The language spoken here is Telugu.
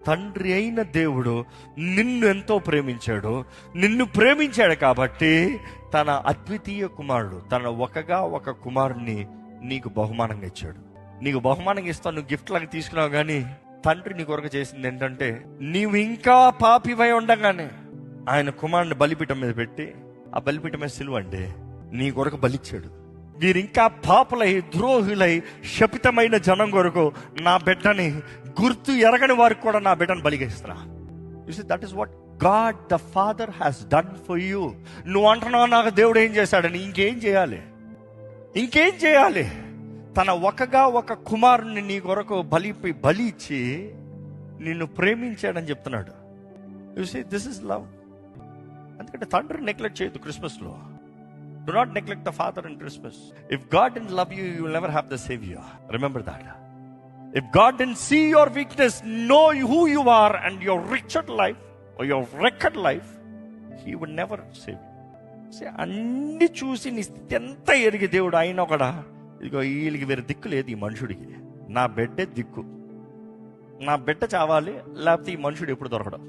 తండ్రి అయిన దేవుడు నిన్ను ఎంతో ప్రేమించాడు. నిన్ను ప్రేమించాడు కాబట్టి తన అద్వితీయ కుమారుడు, తన ఒక కుమారుని నీకు బహుమానంగా ఇచ్చాడు. నీకు బహుమానంగా ఇస్తాను, నువ్వు గిఫ్ట్ లాగా తీసుకున్నావు. కానీ తండ్రి నీ కొరకు చేసింది ఏంటంటే, నీవు ఇంకా పాపివై ఉండగానే ఆయన కుమారుని బలిపీఠం మీద పెట్టి, ఆ బలిపీఠం మీద సిలువండి నీ కొరకు బలిచ్చాడు. వీరు ఇంకా పాపులై, ద్రోహులై, శపితమైన జనం కొరకు నా బిడ్డని, గుర్తు ఎరగని వారికి కూడా నా బిడ్డను బలిగా ఇస్తున్నా. You see, that is what God the father has done for you. నువ్వు అంటున్నావు నాకు దేవుడు ఏం చేశాడని. ఇంకేం చేయాలి? తన ఒక కుమారుని నీ కొరకు బలి ఇచ్చి నిన్ను ప్రేమించాడని చెప్తున్నాడు. You see, this is love. ఎందుకంటే తండ్రిని నెగ్లెక్ట్ చేయొద్దు క్రిస్మస్లో. Do not neglect the father in Christmas. If God didn't love you, you will never have the savior. Remember that. If God didn't see your weakness, know who you are and your wretched life or your wrecked life, he would never save you. See, అన్ని చూసి నీ స్థితి ఎంత ఎరిగి దేవుడు అయినా కూడా, ఇదిగో వీళ్ళకి వేరే దిక్కు లేదు, ఈ మనుషుడికి నా బిడ్డే దిక్కు, నా బిడ్డ చావాలి, లేకపోతే ఈ మనుషుడు ఎప్పుడు దొరకడం.